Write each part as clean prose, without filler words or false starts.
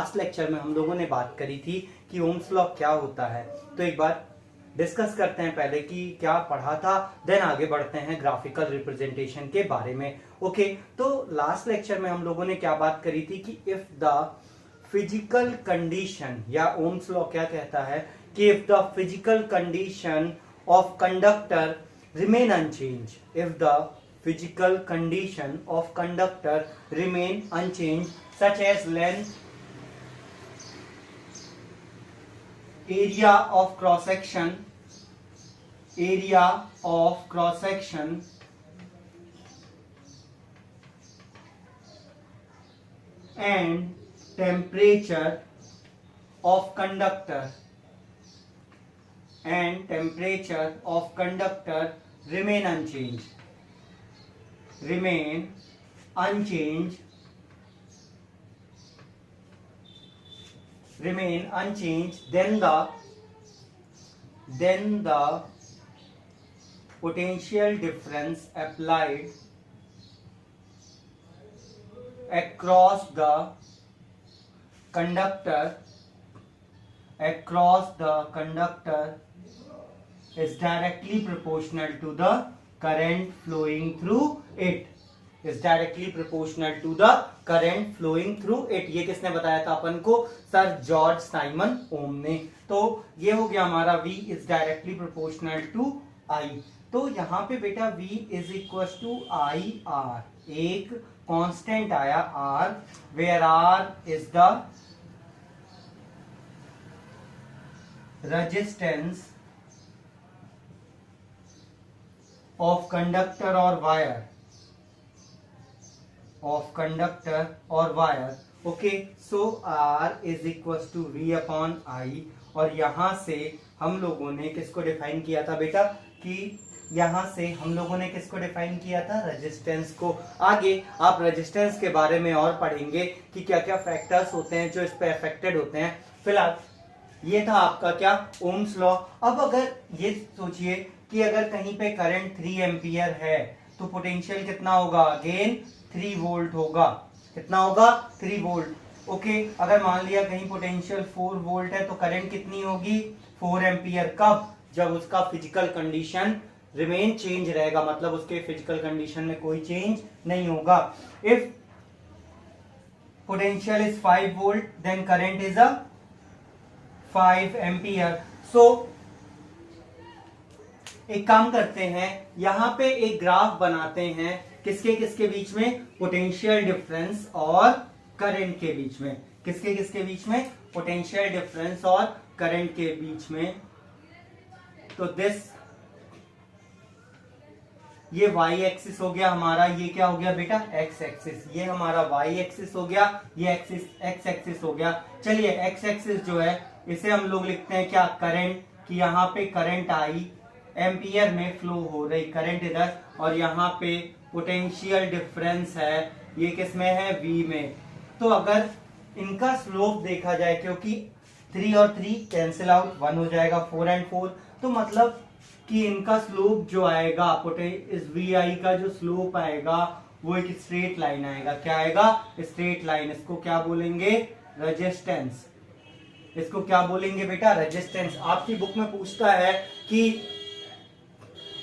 Last lecture में हम लोगों ने बात करी थी कि ओम्स लॉ क्या होता है। तो एक बार डिस्कस करते हैं पहले कि क्या पढ़ा था, देन आगे बढ़ते हैं ग्राफिकल रिप्रेजेंटेशन के बारे में। ओके, तो लास्ट लेक्चर में हम लोगों ने क्या बात करी थी कि इफ द फिजिकल कंडीशन, या ओम्स लॉ क्या कहता है कि if the physical condition of conductor remain unchanged, if the physical condition of conductor remain unchanged such as length, area of cross section, and temperature of conductor remain unchanged, then the potential difference applied across the conductor is directly proportional to the current flowing through it. ये किसने बताया था अपन को? Sir George Simon ओम ने। तो ये हो गया हमारा V is directly proportional to I। तो यहाँ पे बेटा V is equal to I R, एक कांस्टेंट आया R, where R is the resistance of conductor or wire, okay, so R is equals to V upon I। और यहां से हम लोगों ने किसको डिफाइन किया था बेटा कि यहां से हम लोगों ने किसको डिफाइन किया था? रेजिस्टेंस को। आगे आप रेजिस्टेंस के बारे में और पढ़ेंगे कि क्या क्या फैक्टर्स होते हैं जो इस पे अफेक्टेड होते हैं। फिलहाल ये था आपका क्या? Ohm's law. अब अगर ये सोचिए कि अगर कहीं पे करंट 3 एम्पियर है तो पोटेंशियल कितना होगा? अगेन 3 वोल्ट होगा। कितना होगा? 3 वोल्ट। ओके, अगर मान लिया कहीं पोटेंशियल 4 वोल्ट है तो करंट कितनी होगी? 4 एम्पियर। कब? जब उसका फिजिकल कंडीशन रिमेन चेंज रहेगा, मतलब उसके फिजिकल कंडीशन में कोई चेंज नहीं होगा। If potential is 5 volt then current is a 5 ampere. So एक काम करते हैं, यहां पे एक ग्राफ बनाते हैं किसके किसके बीच में? पोटेंशियल डिफरेंस और करंट के बीच में। किसके किसके बीच में? पोटेंशियल डिफरेंस और करंट के बीच में। तो ये y एक्सिस हो गया हमारा, ये क्या हो गया बेटा? x axis. ये हमारा y एक्सिस हो गया, ये एक्सिस x एक्सिस हो गया। चलिए x एक्सिस जो है इसे हम लोग लिखते हैं क्या? करंट। कि यहाँ पे करंट आई एम्पियर में फ्लो हो रही करंट इधर, और यहाँ पे पोटेंशियल डिफरेंस है, ये किस में है? V में। तो अगर इनका स्लोप देखा जाए, क्योंकि 3 और 3 कैंसिल आउट, 1 हो जाएगा, 4 and 4, तो मतलब कि इनका स्लोप जो आएगा, इस VI का जो स्लोप आएगा वो एक स्ट्रेट लाइन आएगा। क्या आएगा? Straight line. इसको क्या बोलेंगे? रेजिस्टेंस। इसको क्या बोलेंगे बेटा? रेजिस्टेंस। आपकी बुक में पूछता है कि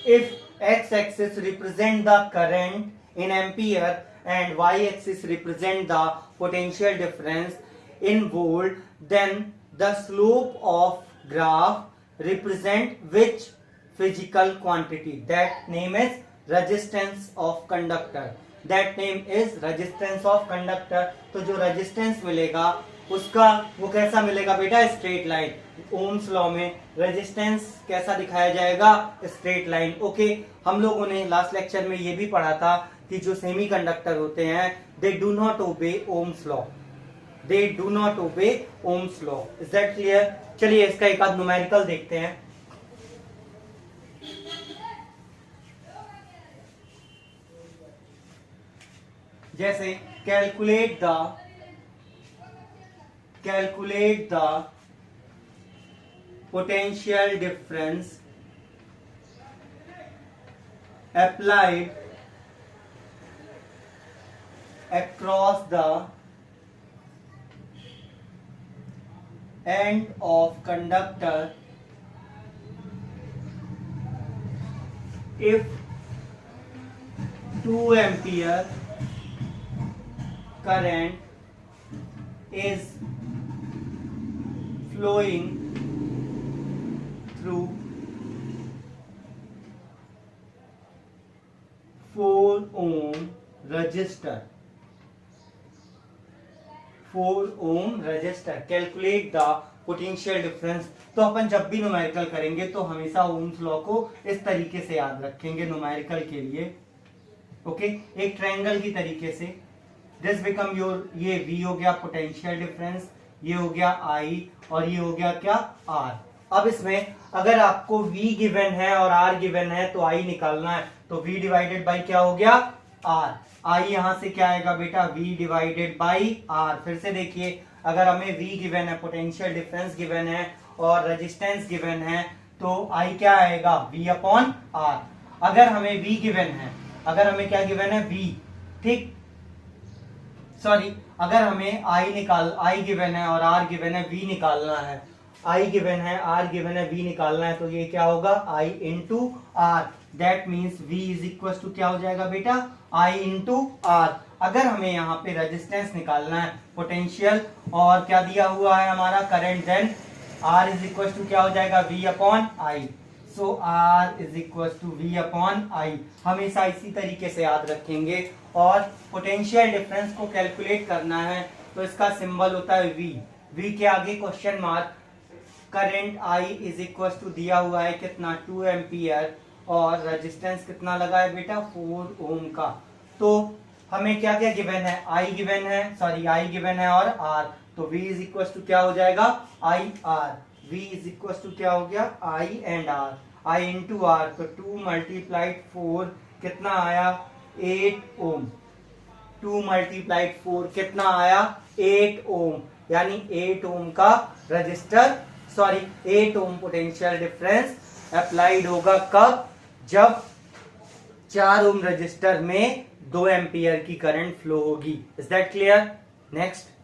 if x axis represent the current in ampere and y axis represent the potential difference in volt, then the slope of graph represent which physical quantity? That name is resistance of conductor. तो जो resistance मिलेगा उसका वो कैसा मिलेगा बेटा? Straight line. Ohm's law में resistance कैसा दिखाया जाएगा? Straight line. ओके, हम लोगों ने लास्ट लेक्चर में ये भी पढ़ा था कि जो सेमीकंडक्टर होते हैं they do not obey Ohm's law. Is that clear? चलिए इसका एक आध न्यूमेरिकल देखते हैं। जैसे calculate the potential difference applied across the end of conductor if 2 ampere current is flowing through 4 ohm resistor. 4 ohm resistor. Calculate the potential difference. तो अपन जब भी न्यूमेरिकल करेंगे तो हमेशा ओम्स लॉ को इस तरीके से याद रखेंगे न्यूमेरिकल के लिए. ओके, एक ट्रायंगल की तरीके से. दिस बिकम योर, ये V हो गया पोटेंशियल डिफरेंस, ये हो गया I और ये हो गया क्या R. अब इसमें अगर आपको V गिवन है और R गिवन है तो I निकालना है. तो V डिवाइडेड बाई क्या हो गया R. I यहां से क्या आएगा बेटा V डिवाइडेड बाई R. फिर से देखिए, अगर हमें V गिवन है, पोटेंशियल डिफरेंस गिवन है और रेजिस्टेंस गिवन है तो I क्या आएगा V अपॉन R. अगर हमें V गिवन है, अगर हमें क्या गिवन है V, ठीक, सॉरी, अगर हमें I गिवन है और R गिवन है, V निकालना है. I गिवन है, R गिवन है, V निकालना है तो ये क्या होगा I into R. That means V is equal to क्या हो जाएगा बेटा I इंटू R. अगर हमें यहाँ पे रेजिस्टेंस निकालना है, पोटेंशियल और क्या दिया हुआ है हमारा current, then R is equal to क्या हो जाएगा V upon I. So R is equal to V upon I. हमेशा इसी तरीके से याद रखेंगे. और पोटेंशियल डिफरेंस को कैलकुलेट करना है तो इसका सिंबल होता है V. V के आगे question mark. Current I is equal to दिया हुआ है कितना 2 एम्पियर और रेजिस्टेंस कितना लगा है बेटा 4 ओम का. तो हमें क्या क्या गिवन है, I गिवन है, सॉरी I गिवन है और R. तो V इज इक्वल टू क्या हो जाएगा I R. V is equal to क्या हो गया I and R. I into R. तो 2 मल्टीप्लाइड 4 कितना आया 8 ओम. 2 मल्टीप्लाइड 4 कितना आया 8 ओम. यानी 8 ओम का रजिस्टर, सॉरी 8 ओम पोटेंशियल डिफरेंस अप्लाइड होगा कब, जब 4 ओम रजिस्टर में 2 एम्पियर की करंट फ्लो होगी. Is that clear? नेक्स्ट.